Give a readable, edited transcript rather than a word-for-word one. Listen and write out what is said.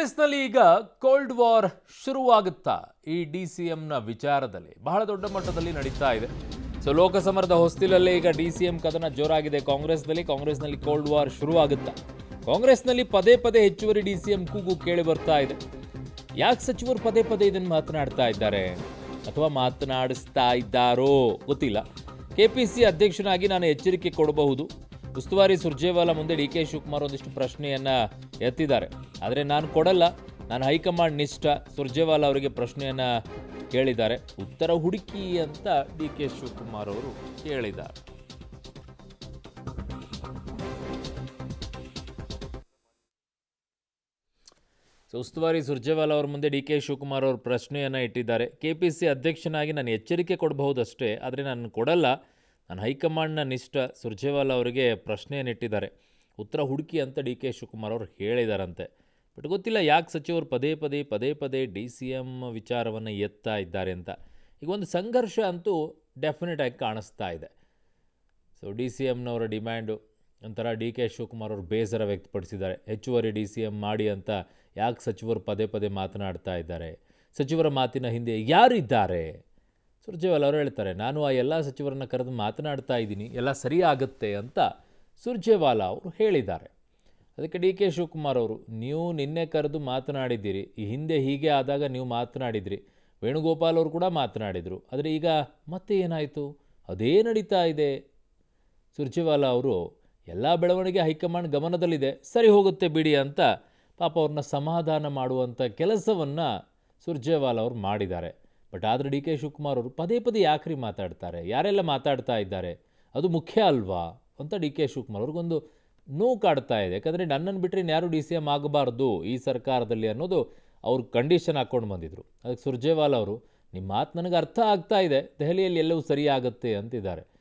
ಕಾಂಗ್ರೆಸ್ನಲ್ಲಿ ಈಗ cold war ಶುರುವಾಗುತ್ತಾ ಈ ಡಿಸಿಎಂನ ವಿಚಾರದಲ್ಲಿ ಬಹಳ ದೊಡ್ಡ ಮಟ್ಟದಲ್ಲಿ ನಡೀತಾ ಇದೆ. ಸೊ ಲೋಕಸಮರದ ಹೊಸ್ತಿಲಲ್ಲೇ ಈಗ ಡಿಸಿಎಂ ಕದನ ಜೋರಾಗಿದೆ. ಕಾಂಗ್ರೆಸ್ನಲ್ಲಿ ಕೋಲ್ಡ್ ವಾರ್ ಶುರುವಾಗುತ್ತಾ ಕಾಂಗ್ರೆಸ್ನಲ್ಲಿ ಪದೇ ಪದೇ ಹೆಚ್ಚುವರಿ ಡಿಸಿಎಂ ಕೂಗು ಕೇಳಿ ಬರ್ತಾ ಇದೆ. ಯಾಕೆ ಸಚಿವರು ಪದೇ ಪದೇ ಇದನ್ನು ಮಾತನಾಡ್ತಾ ಇದ್ದಾರೆ ಅಥವಾ ಮಾತನಾಡಿಸ್ತಾ ಇದ್ದಾರೋ ಗೊತ್ತಿಲ್ಲ. ಕೆಪಿಸಿ ಅಧ್ಯಕ್ಷನಾಗಿ ನಾನು ಎಚ್ಚರಿಕೆ ಕೊಡಬಹುದು. ಉಸ್ತುವಾರಿ ಸುರ್ಜೇವಾಲಾ ಮುಂದೆ ಡಿ ಕೆ ಶಿವಕುಮಾರ್ ಒಂದಿಷ್ಟು ಪ್ರಶ್ನೆಯನ್ನು ಎತ್ತಿದ್ದಾರೆ. ಆದರೆ ನಾನು ಕೊಡಲ್ಲ, ನಾನು ಹೈಕಮಾಂಡ್ ನಿಷ್ಠ. ಸುರ್ಜೇವಾಲಾ ಅವರಿಗೆ ಪ್ರಶ್ನೆಯನ್ನು ಕೇಳಿದ್ದಾರೆ, ಉತ್ತರ ಹುಡುಕಿ ಅಂತ ಡಿ ಕೆ ಶಿವಕುಮಾರ್ ಅವರು ಕೇಳಿದ್ದಾರೆ. ಸೊ ಉಸ್ತುವಾರಿ ಸುರ್ಜೇವಾಲಾ ಅವರ ಮುಂದೆ ಡಿ ಕೆ ಶಿವಕುಮಾರ್ ಅವರು ಪ್ರಶ್ನೆಯನ್ನು ಇಟ್ಟಿದ್ದಾರೆ. ಕೆಪಿಸಿ ಅಧ್ಯಕ್ಷನಾಗಿ ನಾನು ಎಚ್ಚರಿಕೆ ಕೊಡಬಹುದಷ್ಟೇ, ಆದರೆ ನಾನು ಕೊಡಲ್ಲ, ನಾನು ಹೈಕಮಾಂಡ್ನ ನಿಷ್ಠ. ಸುರ್ಜೇವಾಲಾ ಅವರಿಗೆ ಪ್ರಶ್ನೆಯನ್ನು ಇಟ್ಟಿದ್ದಾರೆ, ಉತ್ತರ ಹುಡುಕಿ ಅಂತ ಡಿ ಕೆ ಶಿವಕುಮಾರ್ ಅವರು ಹೇಳಿದಾರಂತೆ. ಬಟ್ ಗೊತ್ತಿಲ್ಲ ಯಾಕೆ ಸಚಿವರು ಪದೇ ಪದೇ ಡಿ ಸಿ ಎಮ್ ವಿಚಾರವನ್ನು ಎತ್ತಾ ಇದ್ದಾರೆ ಅಂತ. ಈಗ ಒಂದು ಸಂಘರ್ಷ ಅಂತೂ ಡೆಫಿನೆಟ್ ಆಗಿ ಕಾಣಿಸ್ತಾ ಇದೆ. ಸೊ ಡಿ ಸಿ ಎಮ್ನವರ ಡಿಮ್ಯಾಂಡು ಒಂಥರ ಡಿ ಕೆ ಶಿವಕುಮಾರ್ ಅವರು ಬೇಸರ ವ್ಯಕ್ತಪಡಿಸಿದ್ದಾರೆ. ಹೆಚ್ಚುವರಿ ಡಿ ಸಿ ಎಮ್ ಮಾಡಿ ಅಂತ ಯಾಕೆ ಸಚಿವರು ಪದೇ ಮಾತನಾಡ್ತಾ ಇದ್ದಾರೆ, ಸಚಿವರ ಮಾತಿನ ಹಿಂದೆ ಯಾರಿದ್ದಾರೆ? ಸುರ್ಜೇವಾಲಾ ಅವರು ಹೇಳ್ತಾರೆ, ನಾನು ಆ ಎಲ್ಲ ಸಚಿವರನ್ನು ಕರೆದು ಮಾತನಾಡ್ತಾ ಇದ್ದೀನಿ, ಎಲ್ಲ ಸರಿಯಾಗುತ್ತೆ ಅಂತ ಸುರ್ಜೇವಾಲಾ ಅವರು ಹೇಳಿದ್ದಾರೆ. ಅದಕ್ಕೆ ಡಿ ಕೆ ಶಿವಕುಮಾರ್ ಅವರು, ನೀವು ನಿನ್ನೆ ಕರೆದು ಮಾತನಾಡಿದ್ದೀರಿ, ಈ ಹಿಂದೆ ಹೀಗೆ ಆದಾಗ ನೀವು ಮಾತನಾಡಿದ್ರಿ, ವೇಣುಗೋಪಾಲ್ ಅವರು ಕೂಡ ಮಾತನಾಡಿದರು, ಆದರೆ ಈಗ ಮತ್ತೆ ಏನಾಯಿತು? ಅದೇ ನಡೀತಾ ಇದೆ. ಸುರ್ಜೇವಾಲಾ ಅವರು ಎಲ್ಲ ಬೆಳವಣಿಗೆ ಹೈಕಮಾಂಡ್ ಗಮನದಲ್ಲಿದೆ, ಸರಿ ಹೋಗುತ್ತೆ ಬಿಡಿ ಅಂತ ಪಾಪ ಅವ್ರನ್ನ ಸಮಾಧಾನ ಮಾಡುವಂಥ ಕೆಲಸವನ್ನು ಸುರ್ಜೇವಾಲಾ ಅವರು ಮಾಡಿದ್ದಾರೆ. ಬಟ್ ಆದರೆ ಡಿ ಕೆ ಶಿವಕುಮಾರ್ ಅವರು ಪದೇ ಯಾಕ್ರಿ ಮಾತಾಡ್ತಾರೆ, ಯಾರೆಲ್ಲ ಮಾತಾಡ್ತಾ ಇದ್ದಾರೆ, ಅದು ಮುಖ್ಯ ಅಲ್ವಾ ಅಂತ ಡಿ ಕೆ ಶಿವಕುಮಾರ್ ಅವ್ರಿಗೊಂದು ನೋವು ಕಾಡ್ತಾ ಇದೆ. ಯಾಕಂದರೆ ನನ್ನನ್ನು ಬಿಟ್ಟರೆ ಇನ್ಯಾರು ಡಿ ಸಿ ಎಮ್ ಆಗಬಾರ್ದು ಈ ಸರ್ಕಾರದಲ್ಲಿ ಅನ್ನೋದು ಅವ್ರು ಕಂಡೀಷನ್ ಹಾಕ್ಕೊಂಡು ಬಂದಿದ್ದರು. ಅದಕ್ಕೆ ಸುರ್ಜೇವಾಲಾ ಅವರು, ನಿಮ್ಮ ಮಾತು ನನಗೆ ಅರ್ಥ ಆಗ್ತಾ ಇದೆ, ದೆಹಲಿಯಲ್ಲಿ ಎಲ್ಲವೂ ಸರಿಯಾಗುತ್ತೆ ಅಂತಿದ್ದಾರೆ.